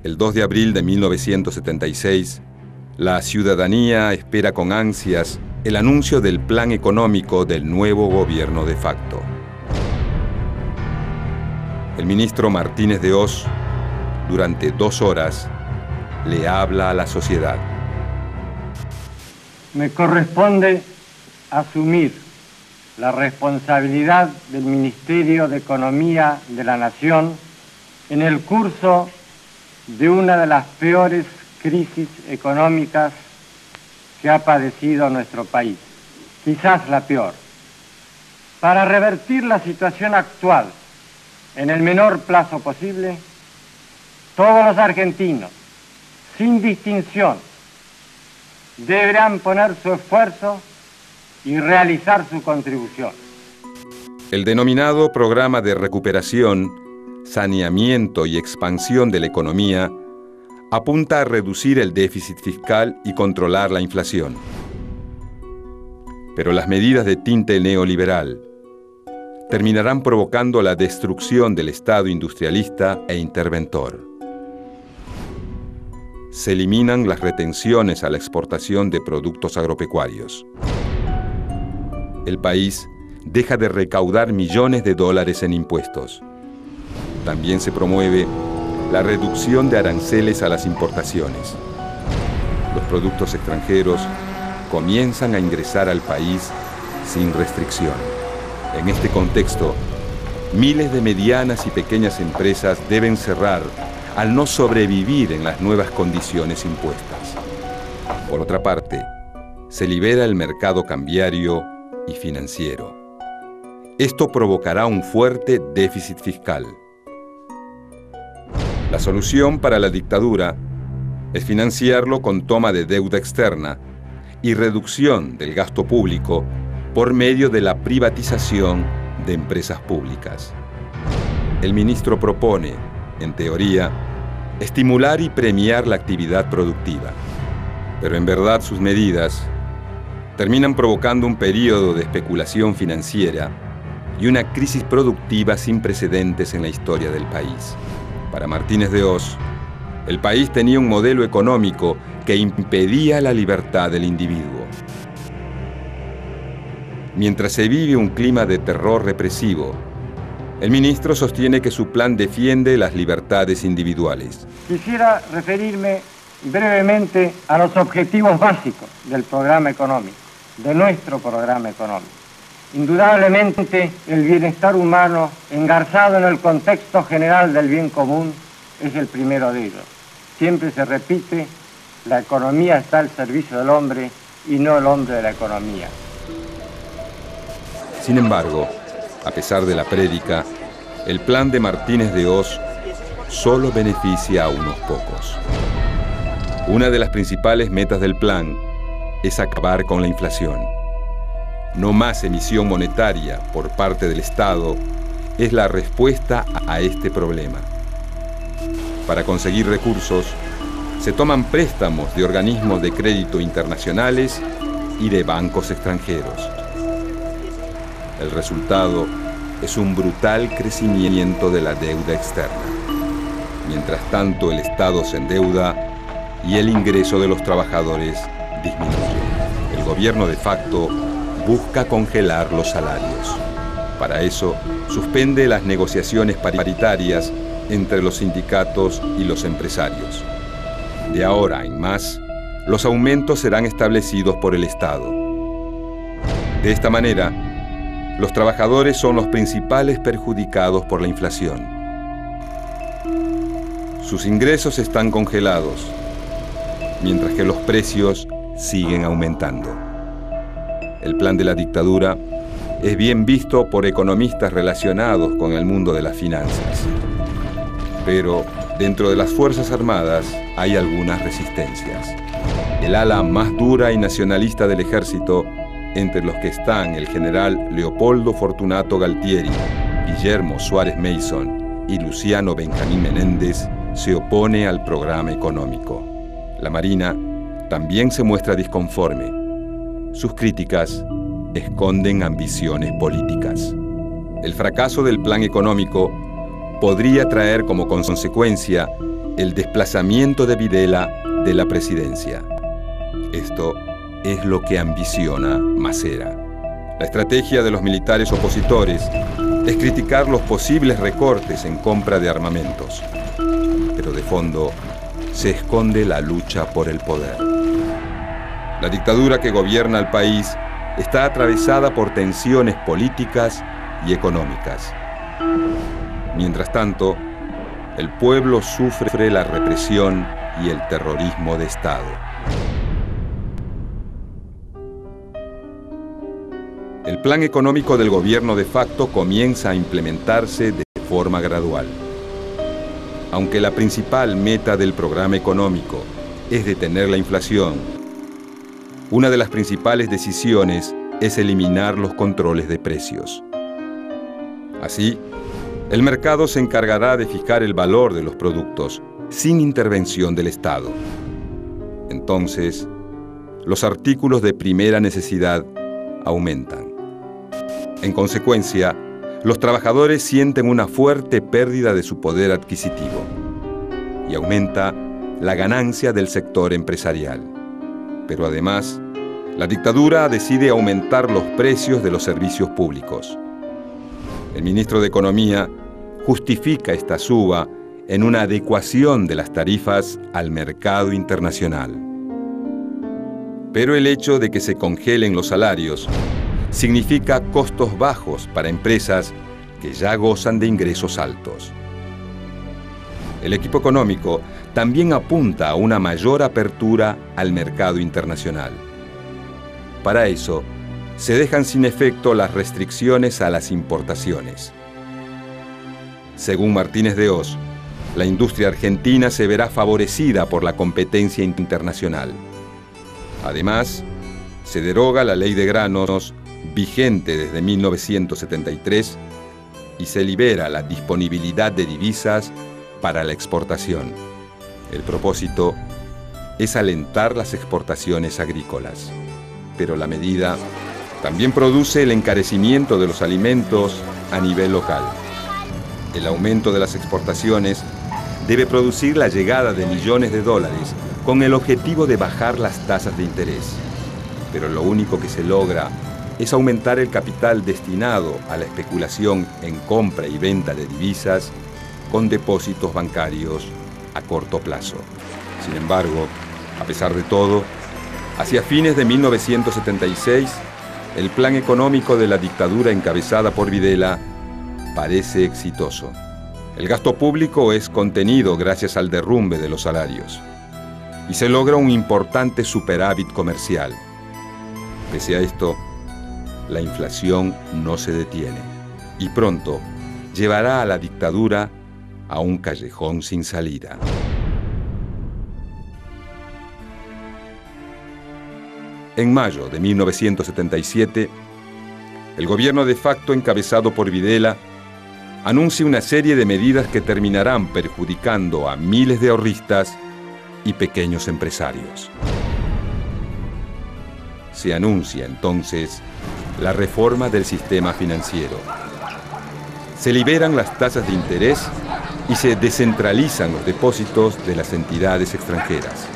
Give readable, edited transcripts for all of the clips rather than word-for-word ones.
El 2 de abril de 1976, la ciudadanía espera con ansias el anuncio del plan económico del nuevo gobierno de facto. El ministro Martínez de Hoz, durante 2 horas, le habla a la sociedad. Me corresponde asumir la responsabilidad del Ministerio de Economía de la Nación en el curso de una de las peores crisis económicas que ha padecido nuestro país, quizás la peor. Para revertir la situación actual en el menor plazo posible, todos los argentinos, sin distinción, deberán poner su esfuerzo y realizar su contribución. El denominado Programa de Recuperación, Saneamiento y Expansión de la Economía apunta a reducir el déficit fiscal y controlar la inflación. Pero las medidas de tinte neoliberal terminarán provocando la destrucción del Estado industrialista e interventor. Se eliminan las retenciones a la exportación de productos agropecuarios. El país deja de recaudar millones de dólares en impuestos. También se promueve la reducción de aranceles a las importaciones. Los productos extranjeros comienzan a ingresar al país sin restricción. En este contexto, miles de medianas y pequeñas empresas deben cerrar al no sobrevivir en las nuevas condiciones impuestas. Por otra parte, se libera el mercado cambiario y financiero. Esto provocará un fuerte déficit fiscal. La solución para la dictadura es financiarlo con toma de deuda externa y reducción del gasto público por medio de la privatización de empresas públicas. El ministro propone, en teoría, estimular y premiar la actividad productiva, pero en verdad sus medidas terminan provocando un periodo de especulación financiera y una crisis productiva sin precedentes en la historia del país. Para Martínez de Hoz, el país tenía un modelo económico que impedía la libertad del individuo. Mientras se vive un clima de terror represivo, el ministro sostiene que su plan defiende las libertades individuales. Quisiera referirme brevemente a los objetivos básicos del programa económico, de nuestro programa económico. Indudablemente, el bienestar humano, engarzado en el contexto general del bien común, es el primero de ellos. Siempre se repite, la economía está al servicio del hombre y no el hombre de la economía. Sin embargo, a pesar de la prédica, el plan de Martínez de Hoz solo beneficia a unos pocos. Una de las principales metas del plan es acabar con la inflación. No más emisión monetaria por parte del Estado es la respuesta a este problema. Para conseguir recursos, se toman préstamos de organismos de crédito internacionales y de bancos extranjeros. El resultado es un brutal crecimiento de la deuda externa. Mientras tanto, el Estado se endeuda y el ingreso de los trabajadores disminuye. El gobierno de facto busca congelar los salarios. Para eso, suspende las negociaciones paritarias entre los sindicatos y los empresarios. De ahora en más, los aumentos serán establecidos por el Estado. De esta manera, los trabajadores son los principales perjudicados por la inflación. Sus ingresos están congelados, mientras que los precios siguen aumentando. El plan de la dictadura es bien visto por economistas relacionados con el mundo de las finanzas. Pero dentro de las Fuerzas Armadas hay algunas resistencias. El ala más dura y nacionalista del ejército, entre los que están el general Leopoldo Fortunato Galtieri, Guillermo Suárez Mason y Luciano Benjamín Menéndez, se opone al programa económico. La Marina también se muestra disconforme. Sus críticas esconden ambiciones políticas. El fracaso del plan económico podría traer como consecuencia el desplazamiento de Videla de la presidencia. Esto es lo que ambiciona Macera. La estrategia de los militares opositores es criticar los posibles recortes en compra de armamentos. Pero de fondo se esconde la lucha por el poder. La dictadura que gobierna el país está atravesada por tensiones políticas y económicas. Mientras tanto, el pueblo sufre la represión y el terrorismo de Estado. El plan económico del gobierno de facto comienza a implementarse de forma gradual. Aunque la principal meta del programa económico es detener la inflación, una de las principales decisiones es eliminar los controles de precios. Así, el mercado se encargará de fijar el valor de los productos sin intervención del Estado. Entonces, los artículos de primera necesidad aumentan. En consecuencia, los trabajadores sienten una fuerte pérdida de su poder adquisitivo y aumenta la ganancia del sector empresarial. Pero además, la dictadura decide aumentar los precios de los servicios públicos. El ministro de Economía justifica esta suba en una adecuación de las tarifas al mercado internacional. Pero el hecho de que se congelen los salarios significa costos bajos para empresas que ya gozan de ingresos altos. El equipo económico también apunta a una mayor apertura al mercado internacional. Para eso, se dejan sin efecto las restricciones a las importaciones. Según Martínez de Hoz, la industria argentina se verá favorecida por la competencia internacional. Además, se deroga la ley de granos vigente desde 1973 y se libera la disponibilidad de divisas para la exportación. El propósito es alentar las exportaciones agrícolas, pero la medida también produce el encarecimiento de los alimentos a nivel local. El aumento de las exportaciones debe producir la llegada de millones de dólares con el objetivo de bajar las tasas de interés. Pero lo único que se logra es aumentar el capital destinado a la especulación en compra y venta de divisas con depósitos bancarios a corto plazo. Sin embargo, a pesar de todo, hacia fines de 1976, el plan económico de la dictadura encabezada por Videla parece exitoso. El gasto público es contenido gracias al derrumbe de los salarios y se logra un importante superávit comercial. Pese a esto, la inflación no se detiene y pronto llevará a la dictadura a un callejón sin salida. En mayo de 1977, el gobierno de facto encabezado por Videla anuncia una serie de medidas que terminarán perjudicando a miles de ahorristas y pequeños empresarios. Se anuncia entonces la reforma del sistema financiero. Se liberan las tasas de interés y se descentralizan los depósitos de las entidades extranjeras.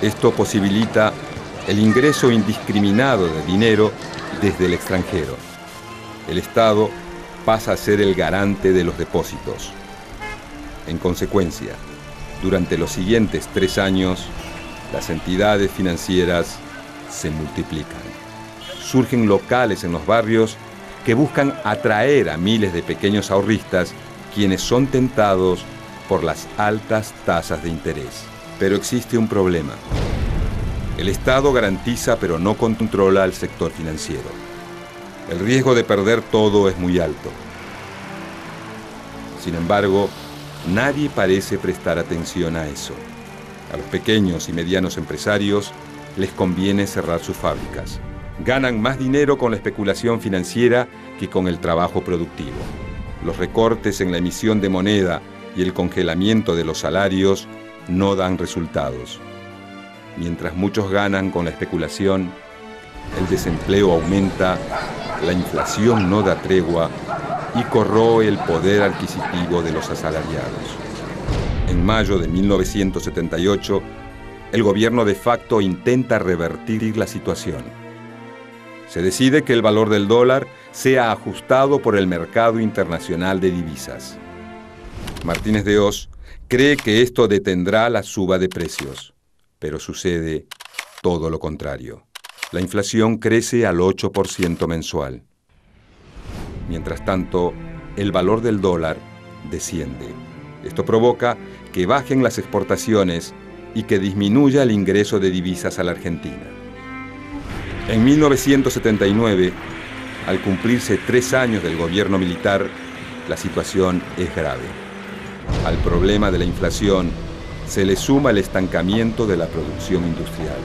Esto posibilita el ingreso indiscriminado de dinero desde el extranjero. El Estado pasa a ser el garante de los depósitos. En consecuencia, durante los siguientes 3 años, las entidades financieras se multiplican. Surgen locales en los barrios que buscan atraer a miles de pequeños ahorristas quienes son tentados por las altas tasas de interés. Pero existe un problema. El Estado garantiza pero no controla al sector financiero. El riesgo de perder todo es muy alto. Sin embargo, nadie parece prestar atención a eso. A los pequeños y medianos empresarios les conviene cerrar sus fábricas. Ganan más dinero con la especulación financiera que con el trabajo productivo. Los recortes en la emisión de moneda y el congelamiento de los salarios no dan resultados. Mientras muchos ganan con la especulación, el desempleo aumenta, la inflación no da tregua y corroe el poder adquisitivo de los asalariados. En mayo de 1978, el gobierno de facto intenta revertir la situación. Se decide que el valor del dólar sea ajustado por el mercado internacional de divisas. Martínez de Hoz cree que esto detendrá la suba de precios, pero sucede todo lo contrario. La inflación crece al 8% mensual. Mientras tanto, el valor del dólar desciende. Esto provoca que bajen las exportaciones y que disminuya el ingreso de divisas a la Argentina. En 1979, al cumplirse 3 años del gobierno militar, la situación es grave. Al problema de la inflación se le suma el estancamiento de la producción industrial.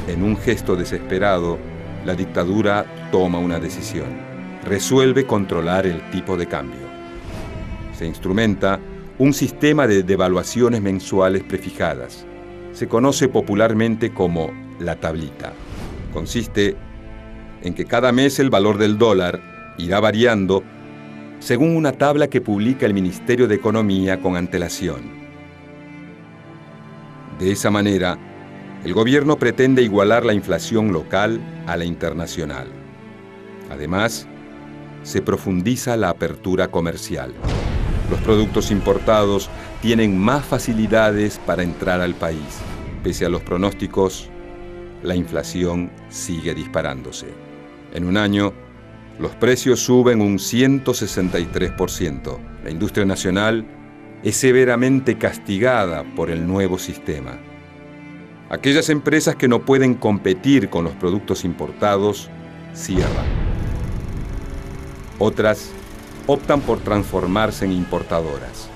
En un gesto desesperado, la dictadura toma una decisión. Resuelve controlar el tipo de cambio. Se instrumenta un sistema de devaluaciones mensuales prefijadas. Se conoce popularmente como la tablita. Consiste en que cada mes el valor del dólar irá variando según una tabla que publica el Ministerio de Economía con antelación. De esa manera, el gobierno pretende igualar la inflación local a la internacional. Además, se profundiza la apertura comercial. Los productos importados tienen más facilidades para entrar al país. Pese a los pronósticos, la inflación sigue disparándose. En un año, los precios suben un 163%. La industria nacional es severamente castigada por el nuevo sistema. Aquellas empresas que no pueden competir con los productos importados cierran. Otras optan por transformarse en importadoras.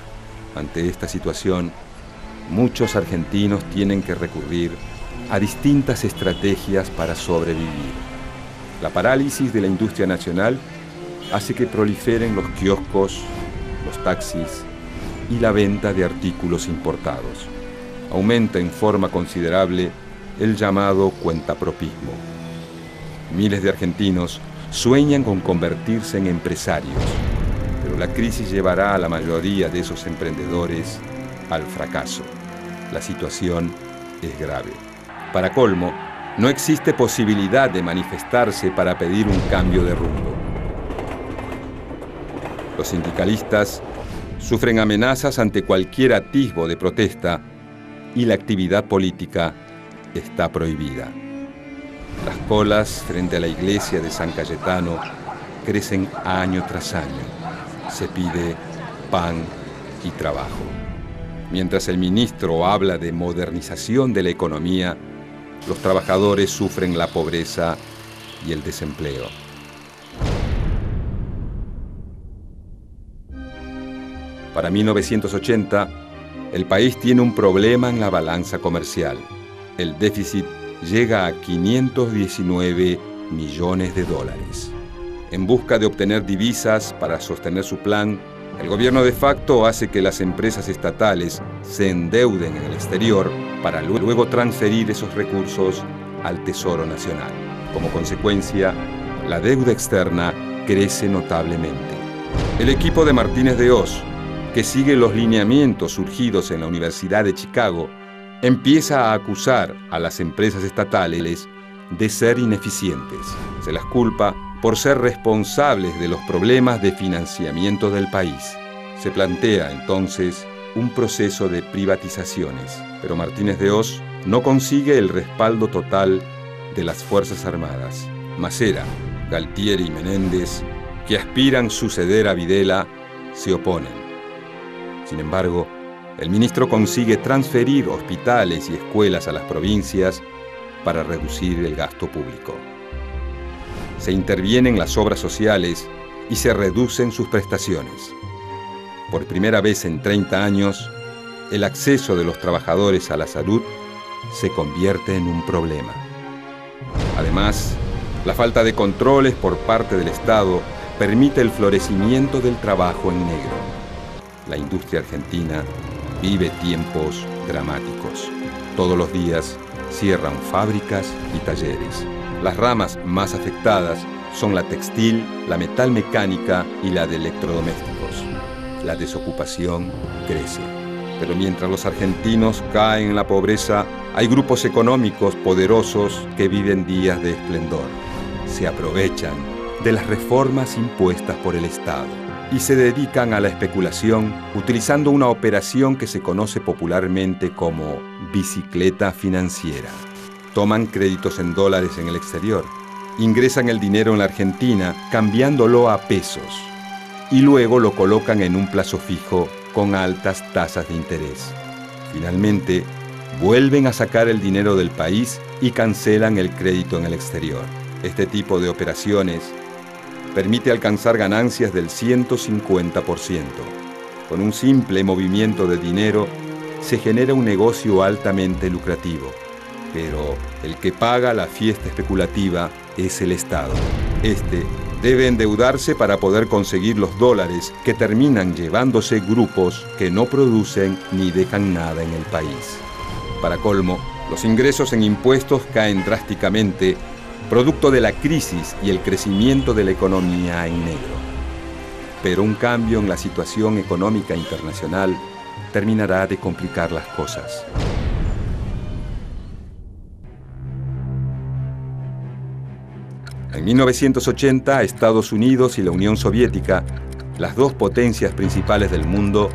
Ante esta situación, muchos argentinos tienen que recurrir a distintas estrategias para sobrevivir. La parálisis de la industria nacional hace que proliferen los kioscos, los taxis y la venta de artículos importados. Aumenta en forma considerable el llamado cuentapropismo. Miles de argentinos sueñan con convertirse en empresarios, pero la crisis llevará a la mayoría de esos emprendedores al fracaso. La situación es grave. Para colmo, no existe posibilidad de manifestarse para pedir un cambio de rumbo. Los sindicalistas sufren amenazas ante cualquier atisbo de protesta y la actividad política está prohibida. Las colas frente a la iglesia de San Cayetano crecen año tras año. Se pide pan y trabajo. Mientras el ministro habla de modernización de la economía, los trabajadores sufren la pobreza y el desempleo. Para 1980, el país tiene un problema en la balanza comercial. El déficit llega a 519 millones de dólares. En busca de obtener divisas para sostener su plan, el gobierno de facto hace que las empresas estatales se endeuden en el exterior para luego transferir esos recursos al Tesoro Nacional. Como consecuencia, la deuda externa crece notablemente. El equipo de Martínez de Hoz, que sigue los lineamientos surgidos en la Universidad de Chicago, empieza a acusar a las empresas estatales de ser ineficientes. Se las culpa por ser responsables de los problemas de financiamiento del país. Se plantea entonces un proceso de privatizaciones, pero Martínez de Hoz no consigue el respaldo total de las Fuerzas Armadas. Macera, Galtieri y Menéndez, que aspiran suceder a Videla, se oponen. Sin embargo, el ministro consigue transferir hospitales y escuelas a las provincias para reducir el gasto público. Se intervienen las obras sociales y se reducen sus prestaciones. Por primera vez en 30 años, el acceso de los trabajadores a la salud se convierte en un problema. Además, la falta de controles por parte del Estado permite el florecimiento del trabajo en negro. La industria argentina vive tiempos dramáticos. Todos los días cierran fábricas y talleres. Las ramas más afectadas son la textil, la metalmecánica y la de electrodomésticos. La desocupación crece. Pero mientras los argentinos caen en la pobreza, hay grupos económicos poderosos que viven días de esplendor. Se aprovechan de las reformas impuestas por el Estado y se dedican a la especulación utilizando una operación que se conoce popularmente como bicicleta financiera. Toman créditos en dólares en el exterior, ingresan el dinero en la Argentina cambiándolo a pesos y luego lo colocan en un plazo fijo con altas tasas de interés. Finalmente, vuelven a sacar el dinero del país y cancelan el crédito en el exterior. Este tipo de operaciones permite alcanzar ganancias del 150%. Con un simple movimiento de dinero se genera un negocio altamente lucrativo. Pero el que paga la fiesta especulativa es el Estado. Este debe endeudarse para poder conseguir los dólares que terminan llevándose grupos que no producen ni dejan nada en el país. Para colmo, los ingresos en impuestos caen drásticamente, producto de la crisis y el crecimiento de la economía en negro. Pero un cambio en la situación económica internacional terminará de complicar las cosas. En 1980, Estados Unidos y la Unión Soviética, las dos potencias principales del mundo,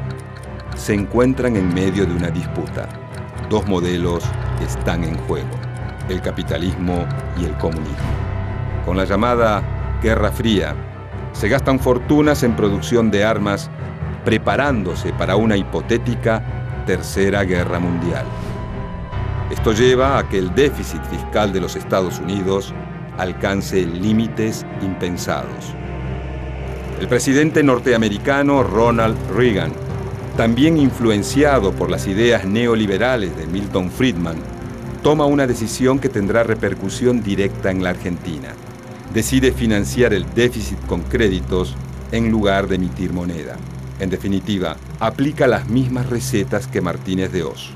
se encuentran en medio de una disputa. Dos modelos están en juego: el capitalismo y el comunismo. Con la llamada Guerra Fría, se gastan fortunas en producción de armas, preparándose para una hipotética Tercera Guerra Mundial. Esto lleva a que el déficit fiscal de los Estados Unidos alcance límites impensados. El presidente norteamericano Ronald Reagan, también influenciado por las ideas neoliberales de Milton Friedman, toma una decisión que tendrá repercusión directa en la Argentina. Decide financiar el déficit con créditos en lugar de emitir moneda. En definitiva, aplica las mismas recetas que Martínez de Oz.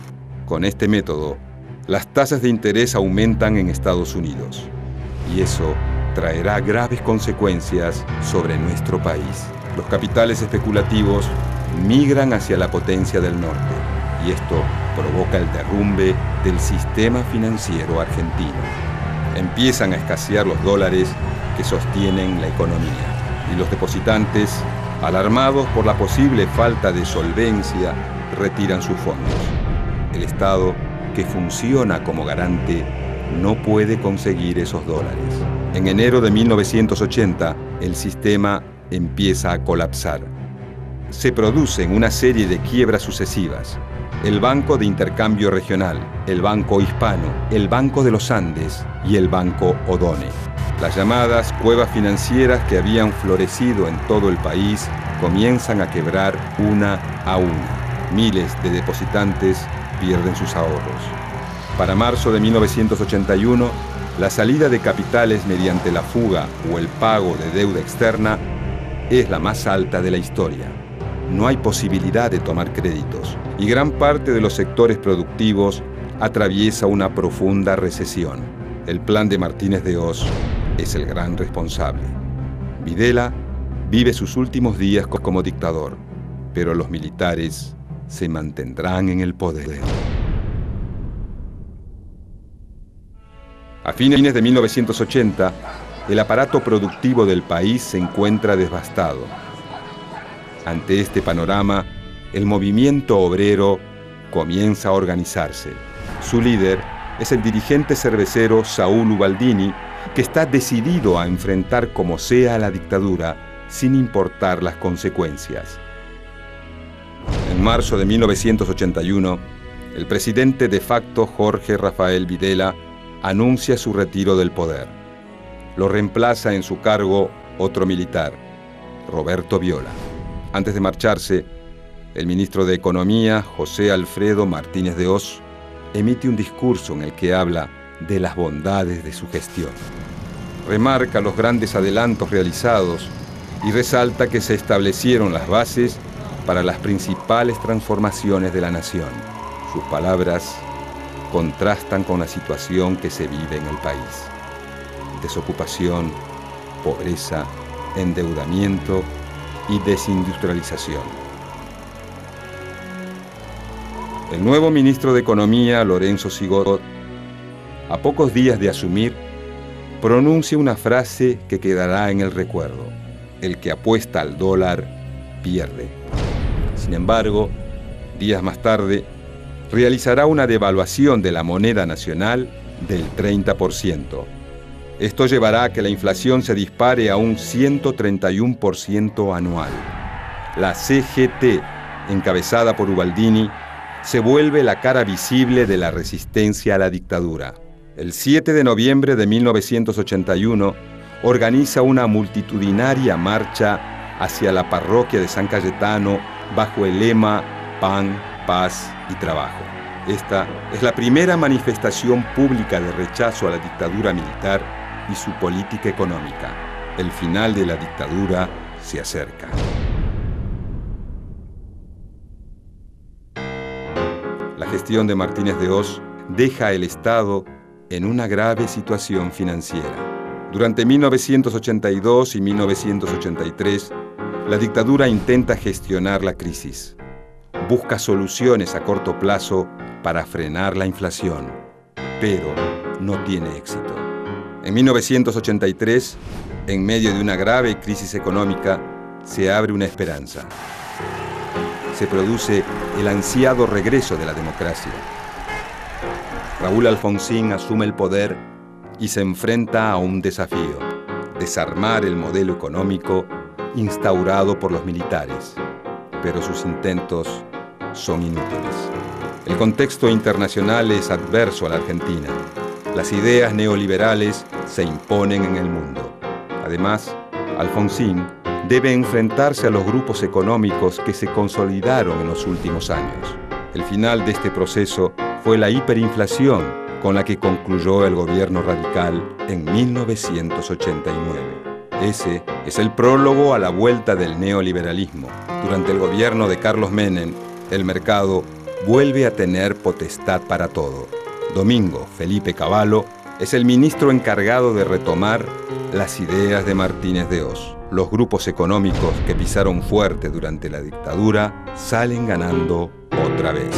Con este método, las tasas de interés aumentan en Estados Unidos. Y eso traerá graves consecuencias sobre nuestro país. Los capitales especulativos migran hacia la potencia del norte y esto provoca el derrumbe del sistema financiero argentino. Empiezan a escasear los dólares que sostienen la economía y los depositantes, alarmados por la posible falta de solvencia, retiran sus fondos. El Estado, que funciona como garante, no puede conseguir esos dólares. En enero de 1980, el sistema empieza a colapsar. Se producen una serie de quiebras sucesivas. El Banco de Intercambio Regional, el Banco Hispano, el Banco de los Andes y el Banco Odone. Las llamadas cuevas financieras que habían florecido en todo el país comienzan a quebrar una a una. Miles de depositantes pierden sus ahorros. Para marzo de 1981, la salida de capitales mediante la fuga o el pago de deuda externa es la más alta de la historia. No hay posibilidad de tomar créditos y gran parte de los sectores productivos atraviesa una profunda recesión. El plan de Martínez de Oz es el gran responsable. Videla vive sus últimos días como dictador, pero los militares se mantendrán en el poder. A fines de 1980, el aparato productivo del país se encuentra devastado. Ante este panorama, el movimiento obrero comienza a organizarse. Su líder es el dirigente cervecero Saúl Ubaldini, que está decidido a enfrentar como sea la dictadura sin importar las consecuencias. En marzo de 1981, el presidente de facto Jorge Rafael Videla anuncia su retiro del poder. Lo reemplaza en su cargo otro militar, Roberto Viola. Antes de marcharse, el ministro de Economía, José Alfredo Martínez de Oz, emite un discurso en el que habla de las bondades de su gestión. Remarca los grandes adelantos realizados y resalta que se establecieron las bases para las principales transformaciones de la nación. Sus palabras contrastan con la situación que se vive en el país. Desocupación, pobreza, endeudamiento y desindustrialización. El nuevo ministro de Economía, Lorenzo Sigot, a pocos días de asumir, pronuncia una frase que quedará en el recuerdo: el que apuesta al dólar pierde. Sin embargo, días más tarde, realizará una devaluación de la moneda nacional del 30%. Esto llevará a que la inflación se dispare a un 131% anual. La CGT, encabezada por Ubaldini, se vuelve la cara visible de la resistencia a la dictadura. El 7 de noviembre de 1981 organiza una multitudinaria marcha hacia la parroquia de San Cayetano bajo el lema Pan, Paz y Trabajo. Esta es la primera manifestación pública de rechazo a la dictadura militar y su política económica. El final de la dictadura se acerca. La gestión de Martínez de Hoz deja al Estado en una grave situación financiera. Durante 1982 y 1983, la dictadura intenta gestionar la crisis. Busca soluciones a corto plazo para frenar la inflación, pero no tiene éxito. En 1983, en medio de una grave crisis económica, se abre una esperanza. Se produce el ansiado regreso de la democracia. Raúl Alfonsín asume el poder y se enfrenta a un desafío: desarmar el modelo económico instaurado por los militares. Pero sus intentos son inútiles. El contexto internacional es adverso a la Argentina. Las ideas neoliberales se imponen en el mundo. Además, Alfonsín debe enfrentarse a los grupos económicos que se consolidaron en los últimos años. El final de este proceso fue la hiperinflación con la que concluyó el gobierno radical en 1989. Ese es el prólogo a la vuelta del neoliberalismo. Durante el gobierno de Carlos Menem, el mercado vuelve a tener potestad para todo. Domingo Felipe Cavallo es el ministro encargado de retomar las ideas de Martínez de Hoz. Los grupos económicos que pisaron fuerte durante la dictadura salen ganando otra vez.